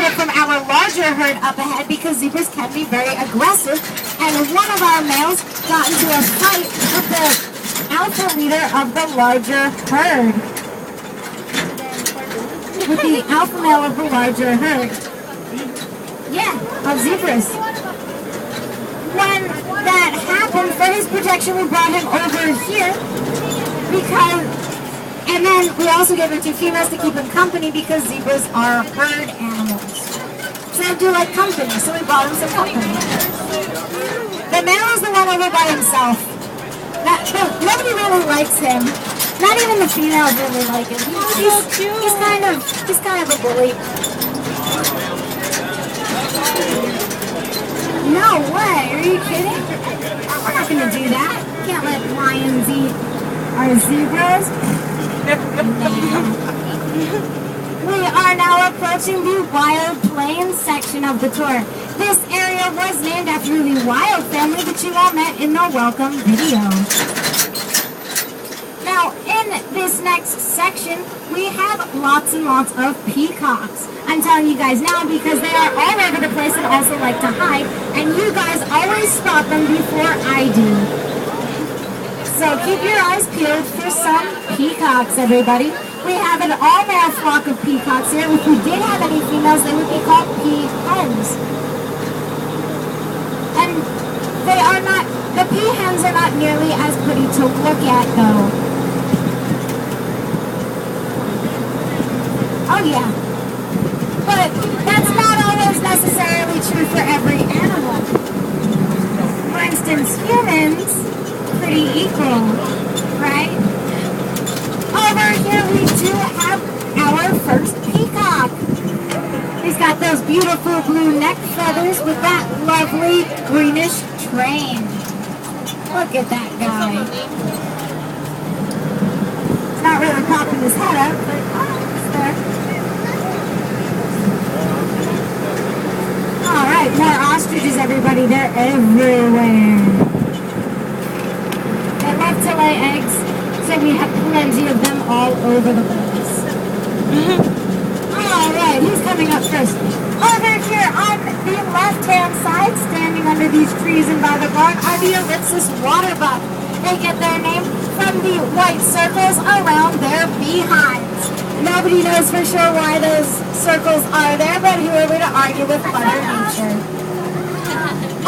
animal from our larger herd up ahead because zebras can be very aggressive. And one of our males got into a fight with the alpha leader of the larger herd. With the alpha male of the larger herd. Yeah, of zebras. When that happened, for his protection, we brought him over here and then we also gave him 2 females to keep him company because zebras are herd animals. So they do like company, so we brought him some company. The male is the one over by himself. Nobody really likes him. Not even the females really like him. He's kind of a bully. No way, are you kidding? We're not going to do that. Can't let lions eat our zebras. We are now approaching the Wild Plains section of the tour. This area was named after the Wild family that you all met in the welcome video. Now, in this next section, we have lots and lots of peacocks. I'm telling you guys now because they are all over the place and also like to hide, and you guys always spot them before I do. So keep your eyes peeled for some peacocks, everybody. We have an all-male flock of peacocks here. If we did have any females, they would be called peahens. And the peahens are not nearly as pretty to look at, though. Oh yeah, but that's not always necessarily true for every animal. For instance, humans, pretty equal, right? Over here we do have our first peacock. He's got those beautiful blue neck feathers with that lovely greenish train. Look at that guy. It's not really popping his head up, but it's there. Alright, more ostriches, everybody. They're everywhere. They love to lay eggs, so we have plenty of them all over the place. Alright, who's coming up first? Over here on the left-hand side, standing under these trees and by the barn, are the Ellipsis waterbuck. They get their name from the white circles around their behinds. Nobody knows for sure why those circles are there, but who are we to argue with Mother Nature?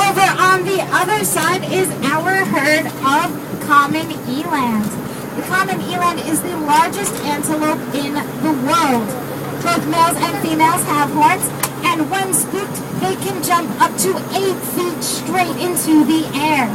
Over on the other side is our herd of common elands. The common eland is the largest antelope in the world. Both males and females have horns, and when spooked, they can jump up to 8 feet straight into the air.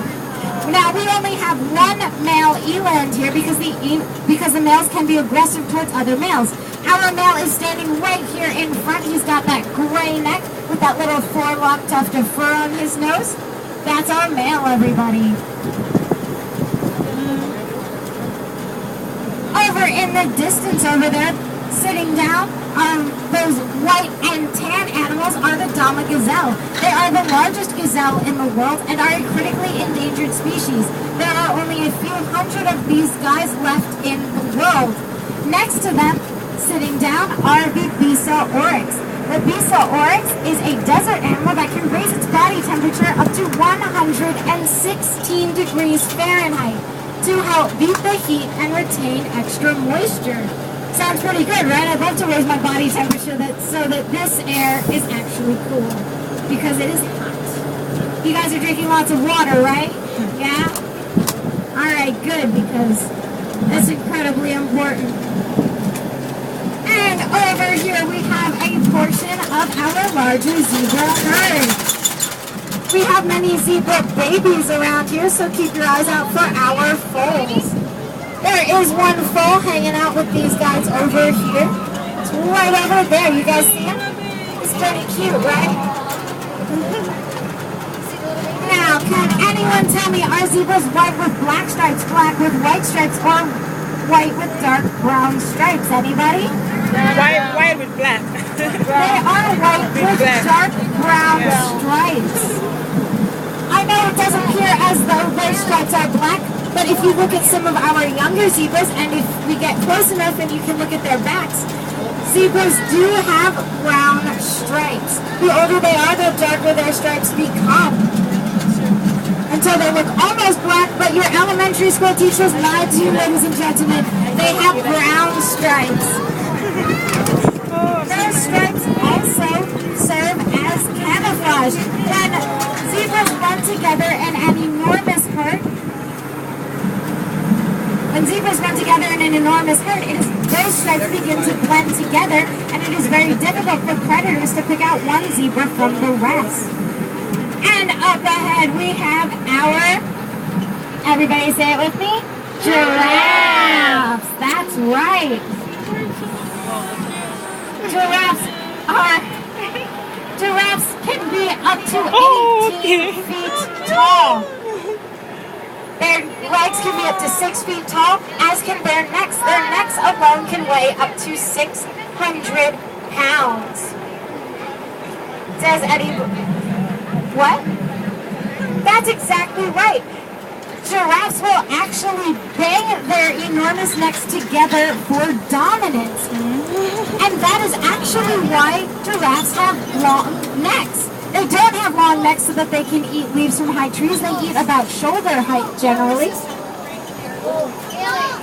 Now, we only have one male eland here because the males can be aggressive towards other males. Our male is standing right here in front. He's got that gray neck with that little forelock tuft of fur on his nose. That's our male, everybody. Over in the distance over there, sitting down, those white and tan animals are the Dama gazelle. They are the largest gazelle in the world and are a critically endangered species. There are only a few hundred of these guys left in the world. Next to them, sitting down, are the Bisa oryx. The Bisa oryx is a desert animal that can raise its body temperature up to 116 degrees Fahrenheit to help beat the heat and retain extra moisture. Sounds pretty good, right? I'd love to raise my body temperature so that this air is actually cool, because it is hot. You guys are drinking lots of water, right? Yeah? Alright, good, because that's incredibly important. And over here we have a portion of our larger zebra herd. We have many zebra babies around here, so keep your eyes out for our foals. There is one foal hanging out with these guys over here. It's right over there. You guys see him? He's pretty cute, right? Now, can anyone tell me, are zebras white with black stripes, black with white stripes, or white with dark brown stripes? Anybody? White with black. They are white with dark brown stripes. I know it doesn't appear as though their stripes are black, but if you look at some of our younger zebras, and if we get close enough and you can look at their backs, zebras do have brown stripes. stripes. The older they are, the darker their stripes become. Until they look almost black, but your elementary school teachers lied to you, ladies and gentlemen. They have brown stripes. Those stripes also serve as camouflage. When zebras run together in an enormous herd, those stripes begin to blend together, and it is very difficult for predators to pick out one zebra from the rest. And up ahead we have everybody say it with me, giraffes. That's right. Giraffes can be up to 18 feet tall. Their legs can be up to 6 feet tall, as can their necks. Their necks alone can weigh up to 600 pounds. Says Eddie. What? That's exactly right. Giraffes will actually bang their enormous necks together for dominance. And that is actually why giraffes have long necks. They don't have long necks so that they can eat leaves from high trees. They eat about shoulder height generally.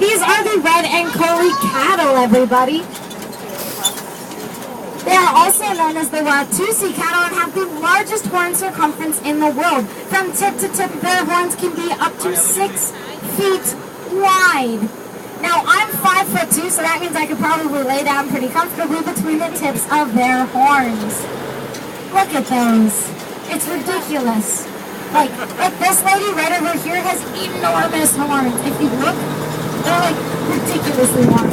These are the red and curly cattle, everybody. They are also known as the Watusi cattle and have the largest horn circumference in the world. From tip to tip, their horns can be up to 6 feet wide. Now, I'm 5'2", so that means I could probably lay down pretty comfortably between the tips of their horns. Look at those. It's ridiculous. Like this lady right over here has enormous horns. If you look, they're like ridiculously long.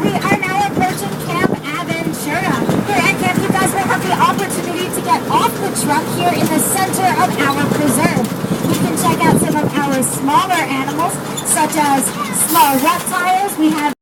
We are now approaching Camp Aventura. Here at Camp, you guys will have the opportunity to get off the truck here in the center of our preserve. You can check out some of our smaller animals, such as small reptiles. We have